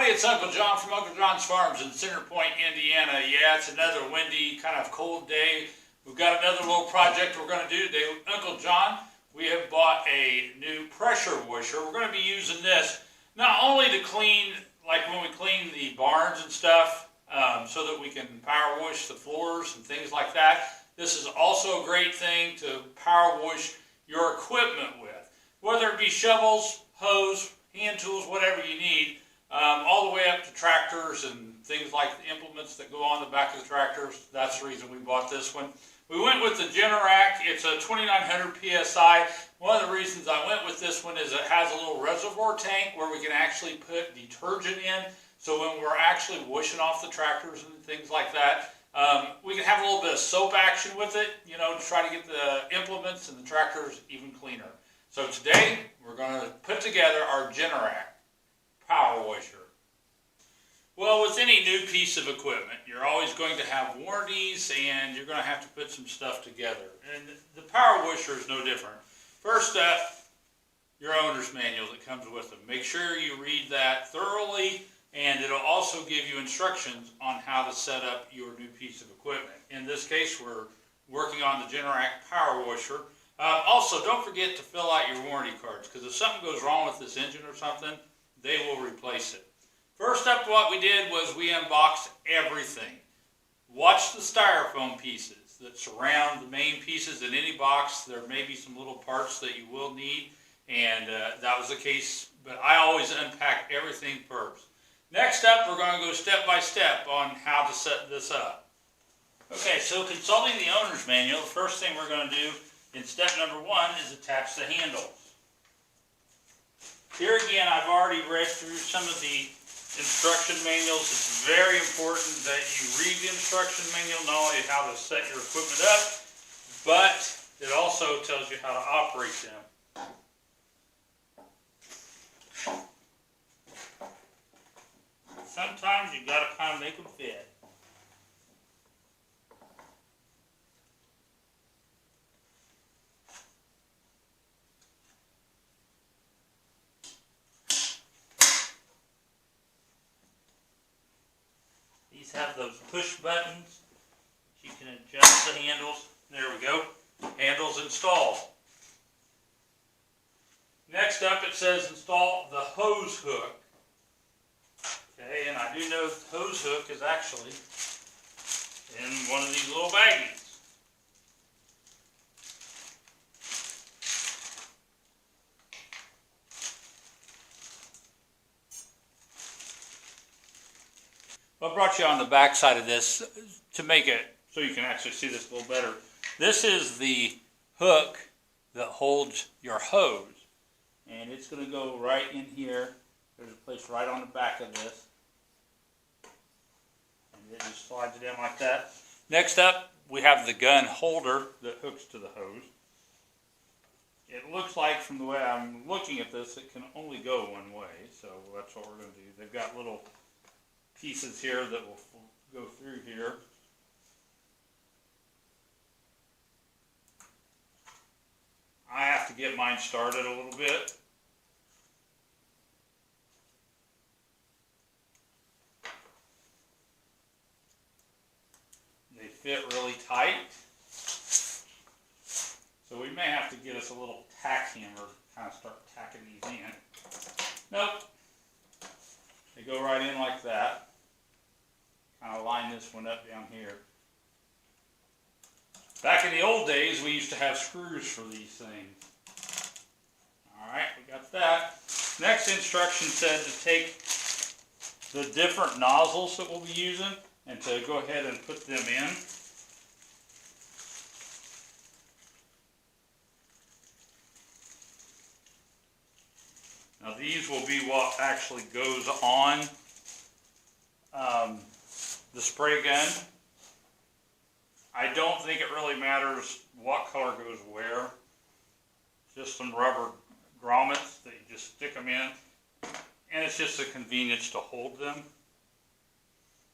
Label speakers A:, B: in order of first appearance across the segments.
A: everybody, it's Uncle John from Uncle John's Farms in Center Point, Indiana. Yeah, it's another windy, kind of cold day. We've got another little project we're going to do today. Uncle John, we have bought a new pressure washer. We're going to be using this not only to clean, like when we clean the barns and stuff, so that we can power wash the floors and things like that. This is also a great thing to power wash your equipment with, whether it be shovels, hose, hand tools, whatever you need, all the way up to tractors and things like the implements that go on the back of the tractors. That's the reason we bought this one. We went with the Generac. It's a 2900 PSI. One of the reasons I went with this one is it has a little reservoir tank where we can actually put detergent in. So when we're actually washing off the tractors and things like that, we can have a little bit of soap action with it, you know, to try to get the implements and the tractors even cleaner. So today, we're going to put together our Generac power washer. Well, with any new piece of equipment, you're always going to have warranties and you're going to have to put some stuff together. And the power washer is no different. First up, your owner's manual that comes with them. Make sure you read that thoroughly, and it'll also give you instructions on how to set up your new piece of equipment. In this case, we're working on the Generac power washer. Also, don't forget to fill out your warranty cards, because if something goes wrong with this engine or something, they will replace it. First up, what we did was we unboxed everything. Watch the styrofoam pieces that surround the main pieces in any box. There may be some little parts that you will need, and that was the case, but I always unpack everything first. Next up, we're going to go step by step on how to set this up. Okay, so consulting the owner's manual, the first thing we're going to do in step number 1 is attach the handles. Here again, I've already read through some of the instruction manuals. It's very important that you read the instruction manual, not only how to set your equipment up, but it also tells you how to operate them. Sometimes you got to kind of make them fit. These have those push buttons. You can adjust the handles. There we go. Handles installed. Next up, it says install the hose hook. Okay, and I do know the hose hook is actually in one of these little baggies. I brought you on the back side of this to make it so you can actually see this a little better. This is the hook that holds your hose, and it's going to go right in here. There's a place right on the back of this, and it just slides it in like that. Next up, we have the gun holder that hooks to the hose. It looks like, from the way I'm looking at this, it can only go one way, so that's what we're going to do. They've got little pieces here that will go through here. I have to get mine started a little bit. They fit really tight, so we may have to get us a little tack hammer to kind of start tacking these in. Nope. They go right in like that. Kind of line this one up down here. Back in the old days, we used to have screws for these things. Alright, we got that. Next instruction said to take the different nozzles that we'll be using and to go ahead and put them in. Now these will be what actually goes on the spray gun. I don't think it really matters what color goes where. Just some rubber grommets that you just stick them in. And it's just a convenience to hold them.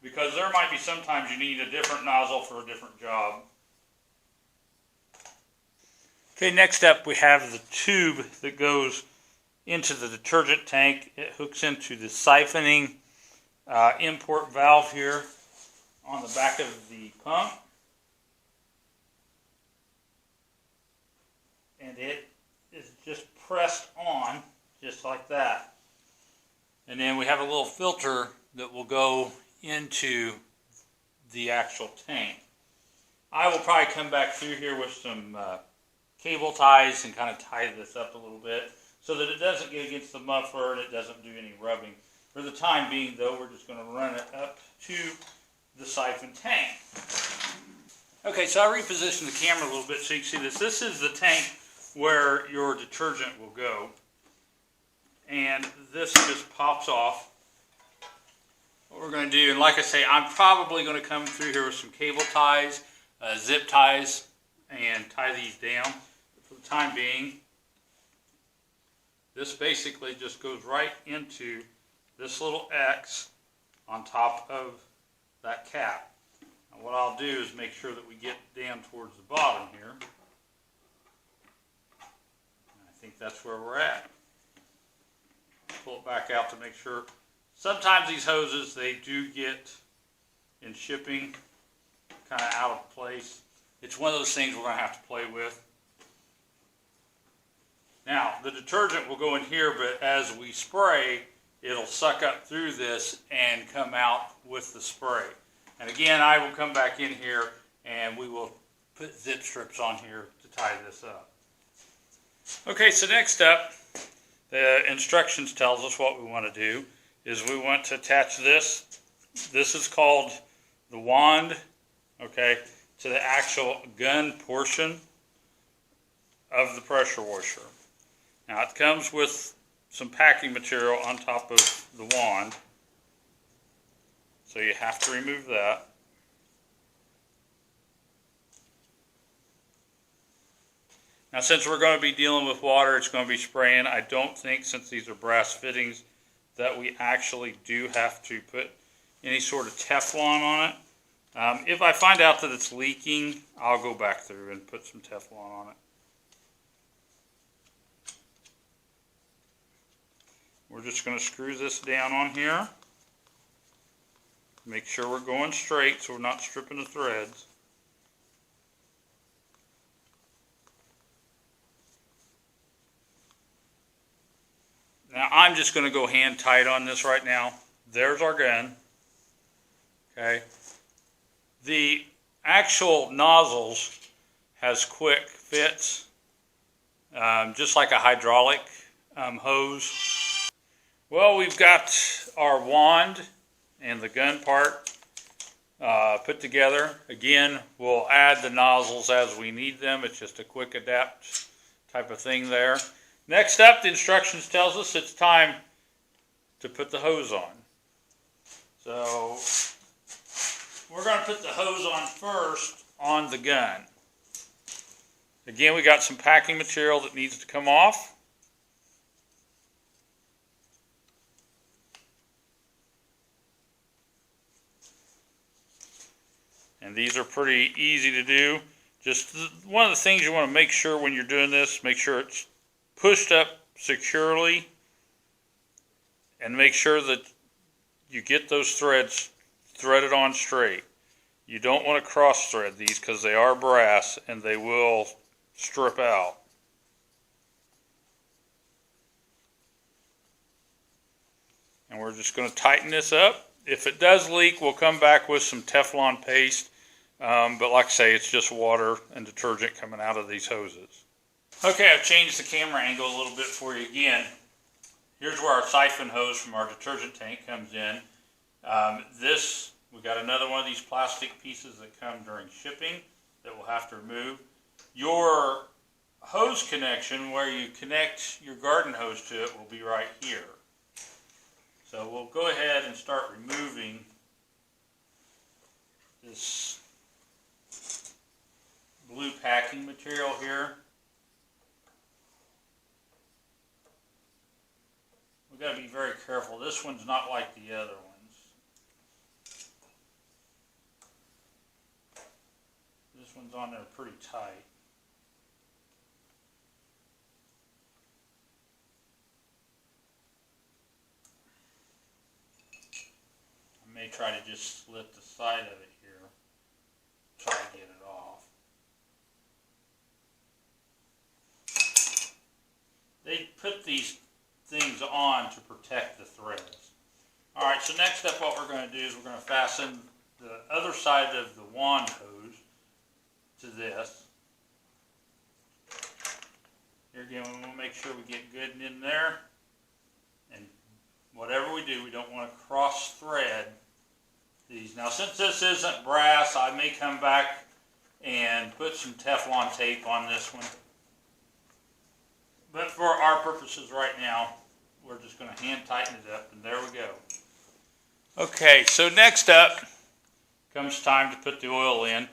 A: Because there might be sometimes you need a different nozzle for a different job. Okay, next up we have the tube that goes into the detergent tank. It hooks into the siphoning import valve here on the back of the pump. And it is just pressed on, just like that. And then we have a little filter that will go into the actual tank. I will probably come back through here with some cable ties and kind of tie this up a little bit so that it doesn't get against the muffler and it doesn't do any rubbing. For the time being, though, we're just going to run it up to the siphon tank. Okay, so I repositioned the camera a little bit so you can see this. This is the tank where your detergent will go. And this just pops off. What we're going to do, and like I say, I'm probably going to come through here with some cable ties, zip ties, and tie these down. But for the time being, this basically just goes right into this little X on top of that cap. And what I'll do is make sure that we get down towards the bottom here. And I think that's where we're at. Pull it back out to make sure. Sometimes these hoses, they do get in shipping kind of out of place. It's one of those things we're going to have to play with. Now, the detergent will go in here, but as we spray, it'll suck up through this and come out with the spray. And again, I will come back in here and we will put zip strips on here to tie this up. Okay, so next up, the instructions tells us what we want to do is we want to attach this. This is called the wand, okay, to the actual gun portion of the pressure washer. Now it comes with some packing material on top of the wand, so you have to remove that. Now since we're going to be dealing with water, it's going to be spraying. I don't think, since these are brass fittings, that we actually do have to put any sort of Teflon on it. If I find out that it's leaking, I'll go back through and put some Teflon on it. We're just going to screw this down on here. Make sure we're going straight so we're not stripping the threads. Now I'm just going to go hand tight on this right now. There's our gun. Okay. The actual nozzles has quick fits, just like a hydraulic hose. Well, we've got our wand and the gun part put together. Again, we'll add the nozzles as we need them. It's just a quick adapt type of thing there. Next up, the instructions tells us it's time to put the hose on. So we're going to put the hose on first on the gun. Again, we got some packing material that needs to come off. And these are pretty easy to do. Just one of the things you want to make sure when you're doing this, make sure it's pushed up securely and make sure that you get those threads threaded on straight. You don't want to cross thread these because they are brass and they will strip out. And we're just going to tighten this up. If it does leak, we'll come back with some Teflon paste. But like I say, it's just water and detergent coming out of these hoses. Okay, I've changed the camera angle a little bit for you again. Here's where our siphon hose from our detergent tank comes in. We got another one of these plastic pieces that come during shipping that we'll have to remove. Your hose connection, where you connect your garden hose to it, will be right here. So we'll go ahead and start removing this blue packing material here. We've got to be very careful. This one's not like the other ones. This one's on there pretty tight. try to just slit the side of it here. Try to get it off. They put these things on to protect the threads. Alright, so next up what we're going to do is we're going to fasten the other side of the wand hose to this. Here again, we want to make sure we get good in there. And whatever we do, we don't want to cross thread these. Now, since this isn't brass, I may come back and put some Teflon tape on this one. But for our purposes right now, we're just going to hand tighten it up, and there we go. Okay, so next up comes time to put the oil in.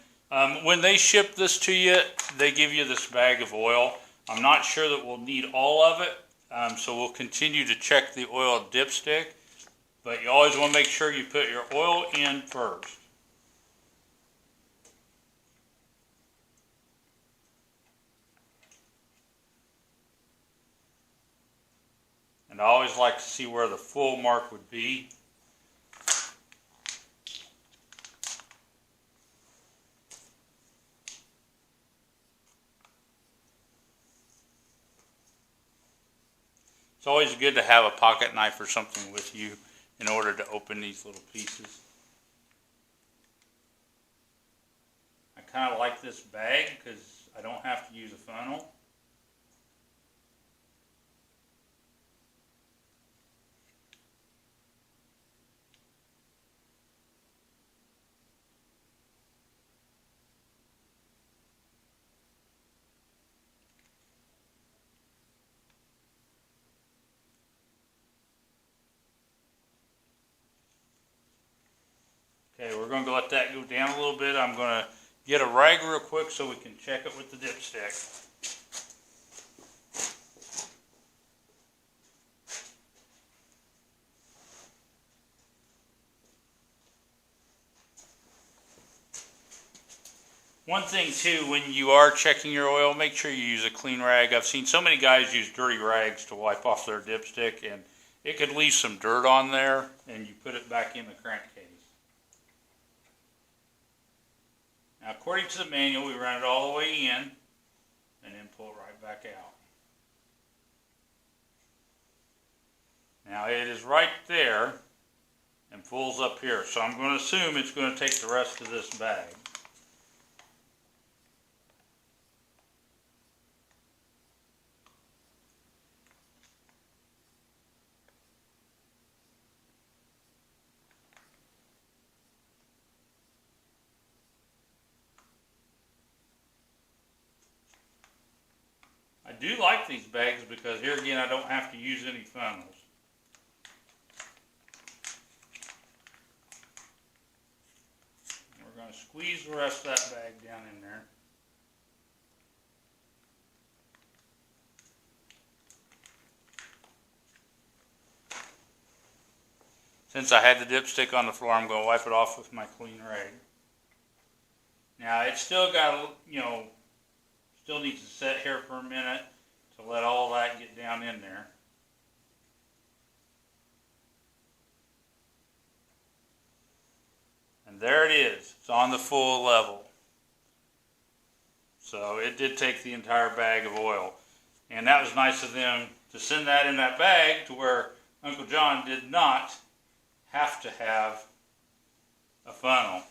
A: When they ship this to you, they give you this bag of oil. I'm not sure that we'll need all of it, so we'll continue to check the oil dipstick. But you always want to make sure you put your oil in first. And I always like to see where the full mark would be. It's always good to have a pocket knife or something with you in order to open these little pieces. I kind of like this bag because I don't have to use a funnel. Okay, we're going to let that go down a little bit. I'm going to get a rag real quick so we can check it with the dipstick. One thing too, when you are checking your oil, make sure you use a clean rag. I've seen so many guys use dirty rags to wipe off their dipstick, and it could leave some dirt on there, and you put it back in the crankcase. Now, according to the manual, we run it all the way in and then pull it right back out. Now, it is right there and pulls up here, so I'm going to assume it's going to take the rest of this bag. I do like these bags because here again I don't have to use any funnels. We're going to squeeze the rest of that bag down in there. Since I had the dipstick on the floor, I'm going to wipe it off with my clean rag. Now it's still got, still needs to sit here for a minute to let all that get down in there. And there it is. It's on the full level. So it did take the entire bag of oil. And that was nice of them to send that in that bag to where Uncle John did not have to have a funnel.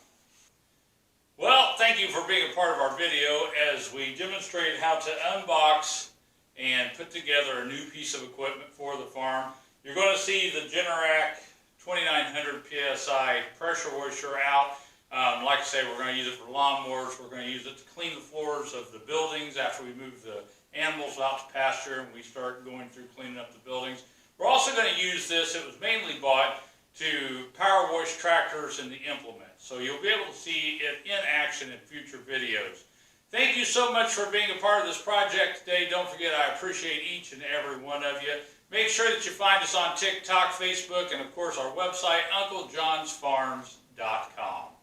A: Well, thank you for being a part of our video as we demonstrated how to unbox and put together a new piece of equipment for the farm. You're going to see the Generac 2900 PSI pressure washer out. Like I say, we're going to use it for lawnmowers. We're going to use it to clean the floors of the buildings after we move the animals out to pasture and we start going through cleaning up the buildings. We're also going to use this. It was mainly bought to power wash tractors and the implements. So you'll be able to see it in action in future videos. Thank you so much for being a part of this project today. Don't forget, I appreciate each and every one of you. Make sure that you find us on TikTok, Facebook, and of course our website, UncleJohnsFarms.com.